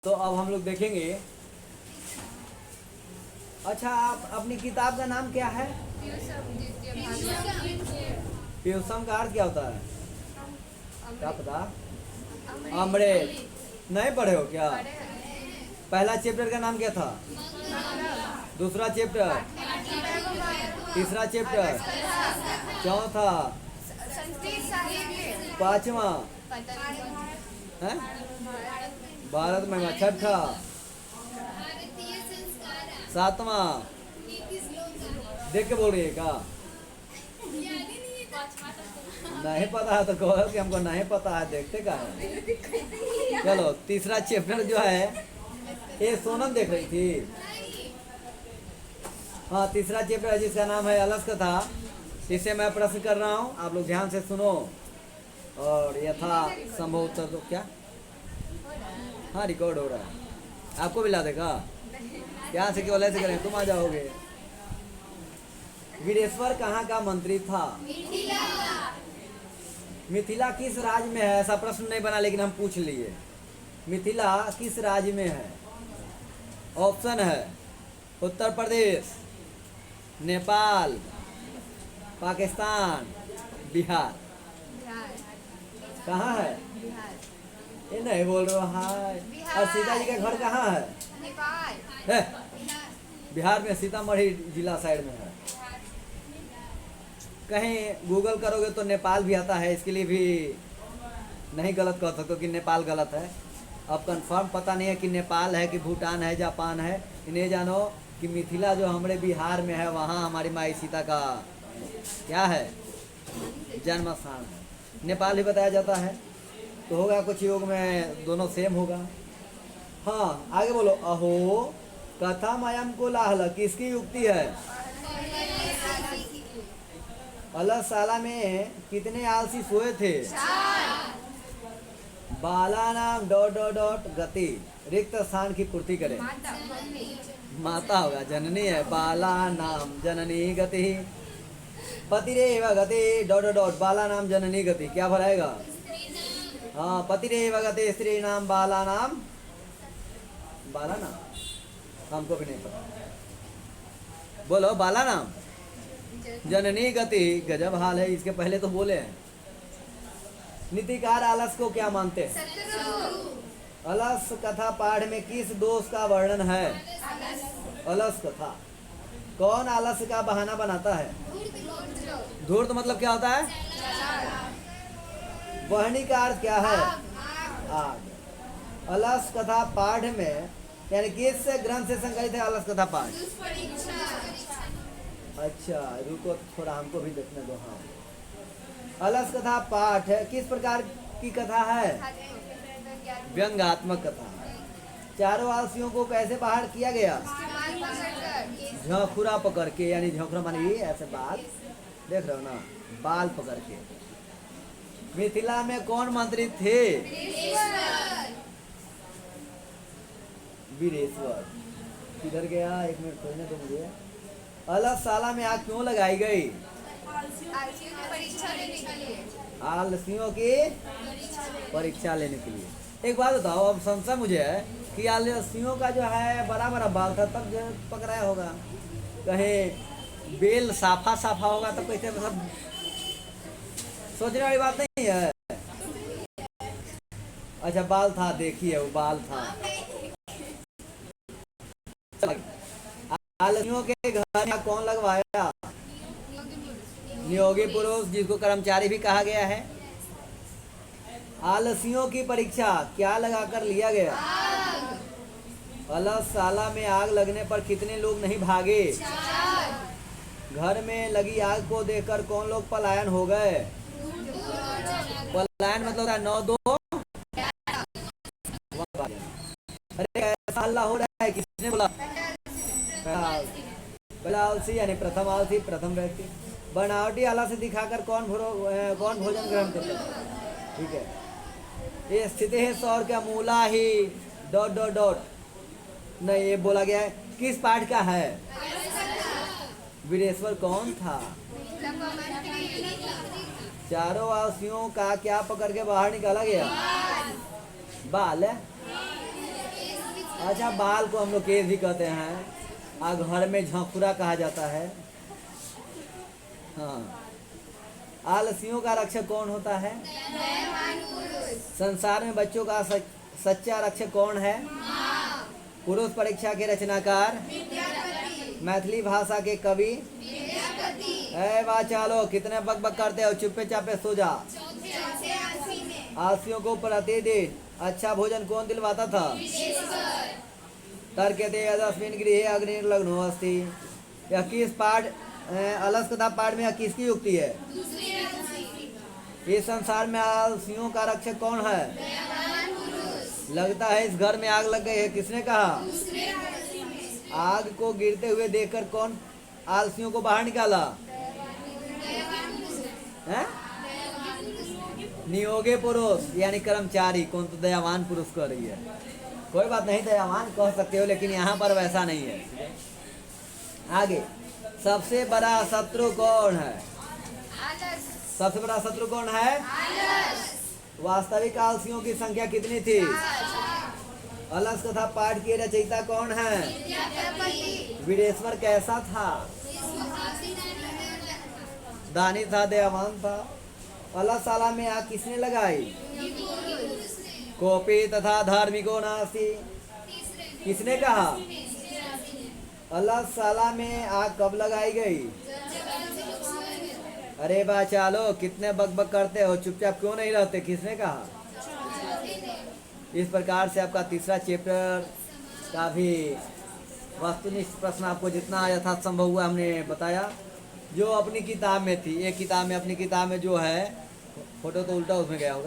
तो अब हम लोग देखेंगे। अच्छा, आप अपनी किताब का नाम क्या है? पीयूषम का अर्थ क्या होता है? क्या पता? अमृत। नहीं पढ़े हो क्या? पहला चैप्टर का नाम क्या था? दूसरा चैप्टर? तीसरा चैप्टर? चौथा? पांचवा? है भारत में? छठा? सातवां? देख के बोल रही है क्या? नहीं पता है तो कहो कि हमको नहीं पता है, देखते का है। चलो, तीसरा चैप्टर जो है ये सोनम देख रही थी। हाँ, तीसरा चैप्टर है जिसका नाम है अलस कथा। इसे मैं प्रश्न कर रहा हूँ, आप लोग ध्यान से सुनो और यथा संभव उत्तर दो। क्या? हाँ, रिकॉर्ड हो रहा है। आपको भी ला देगा? यहाँ से केवल ऐसे करें, तुम आ जाओगे। वीरेश्वर कहाँ का मंत्री था? मिथिला किस राज्य में है? ऐसा प्रश्न नहीं बना लेकिन हम पूछ लिए। मिथिला किस राज्य में है? ऑप्शन है उत्तर प्रदेश, नेपाल, पाकिस्तान, बिहार। कहाँ है? ये नहीं बोल रहा है। और सीता जी का घर कहाँ है? है? बिहार में, सीतामढ़ी जिला साइड में है। कहीं गूगल करोगे तो नेपाल भी आता है, इसके लिए भी नहीं गलत कह सकते कि नेपाल गलत है। अब कंफर्म पता नहीं है कि नेपाल है कि भूटान है, जापान है। इन्हें जानो कि मिथिला जो हमारे बिहार में है, वहाँ हमारी माई सीता का क्या है? जन्म स्थान है। नेपाल ही बताया जाता है, तो होगा कुछ योग में दोनों सेम होगा। हाँ, आगे बोलो। अहो कथमयम कोलाहल किसकी युक्ति है? अलसाला में कितने आलसी सोए थे? बाला नाम डॉट डॉट डॉट गति रिक्त स्थान की पूर्ति करे। माता होगा, जननी है। बाला नाम जननी गति पतिरेव गति डॉट डॉट डॉट बाला नाम जननी गति। क्या भराएगा? हाँ, पतिरेव गति स्त्री नाम बाला नाम। बाला नाम हमको भी नहीं पता। बोलो, बाला नाम जननी गति। गजब हाल है। इसके पहले तो बोले हैं। नीतिकार आलस को क्या मानते हैं? अलस कथा पाठ में किस दोष का वर्णन है? अलस कथा। कौन आलस का बहाना बनाता है? धूर्त मतलब क्या होता है? वाहनी का अर्थ क्या है? आग। अलस कथा पाठ में यानी किस ग्रंथ से संकलित है अलस कथा पाठ? अच्छा, रुको थोड़ा, हमको भी देखने दो। हाँ, अलस कथा पाठ है किस प्रकार की कथा है? व्यंग्यात्मक कथा। चारों आलसियों को कैसे बाहर किया गया? झोंखुरा पकड़ के, यानी झोंखुरा मानी ऐसे बाल, देख रहे हो ना, बाल पकड़ के। मिथिला में कौन मंत्री थे? वीरेश्वर। किधर गया? एक मिनट खोजने दो मुझे। अलसाला में आग क्यों लगाई गई? आलसियों की परीक्षा लेने के लिए। एक बात बताओ, अब संशय मुझे है कि आलसियों का जो है बड़ा बड़ा बाल था तब जो पकड़ाया होगा। कहीं बेल साफा साफा होगा तब कैसे? मतलब सोचने वाली बात नहीं है। अच्छा, बाल था, देखिए वो बाल था। आलसियों के घर में कौन लगवाया? नियोगी पुरुष, जिसको कर्मचारी भी कहा गया है। आलसियों की परीक्षा क्या लगाकर लिया गया? अलसाला में आग लगने पर कितने लोग नहीं भागे? घर में लगी आग को देखकर कौन लोग पलायन हो गए? पलायन मतलब है 9-2। अरे ऐसा हल्ला हो रहा है, किसने बोला? पहला आलसी यानी प्रथम आलसी, प्रथम व्यक्ति। बनावटी आला से दिखाकर कौन भोजन ग्रहण करता है? ठीक है, ये स्थिति है सौर का मूला ही डॉट डॉट डॉट। नहीं, ये बोला गया है किस पाठ का है? वीरेश्वर कौन था? चारों आलसियों का क्या पकड़ के बाहर निकाला गया? बाल। अच्छा, बाल को हम लोग केस भी कहते हैं, और घर में झांकुरा कहा जाता है। हाँ। आलसियों का रक्षक कौन होता है? संसार में बच्चों का सच्चा रक्षक कौन है? पुरुष परीक्षा के रचनाकार, मैथिली भाषा के कवि। ए वाह, चलो कितने बक बक करते हो, चुप्पे चापे सो जा। आलसियों को प्रतिदिन अच्छा भोजन कौन दिलवाता था? तर्कते यदस्मिन् गृहे अग्निर्लग्नो अस्ति। यह किस पाठ, अलस कथा पाठ में यह किसकी युक्ति है? इस संसार में आलसियों का रक्षक कौन है? लगता है इस घर में आग लग गई है, किसने कहा? आग को गिरते हुए देखकर कौन आलसियों को बाहर निकाला है? नियोगे पुरुष यानी कर्मचारी। कौन तो दयावान पुरुष कह रही है। कोई बात नहीं, दयावान कह सकते हो, लेकिन यहाँ पर वैसा नहीं है। आगे, सबसे बड़ा शत्रु कौन है? सबसे बड़ा शत्रु कौन है? वास्तविक आलसियों की संख्या कितनी थी? अलस कथा पाठ के रचयिता कौन है? वीरेश्वर कैसा था? दानी था, दयावान था। अलसशाला में आग किसने लगाई? कोपी तथा धार्मिको नास्ति। किसने कहा? अलसशाला में आग कब लगाई गई? अरे बा चालो, कितने बक बक करते हो, चुपचाप क्यों नहीं रहते? किसने कहा? इस प्रकार से आपका तीसरा चैप्टर का भी वस्तुनिष्ठ प्रश्न आपको जितना यथार्थ संभव हुआ हमने बताया। जो अपनी किताब में थी, एक किताब में, अपनी किताब में जो है, फोटो तो उल्टा उसमें गया होगा।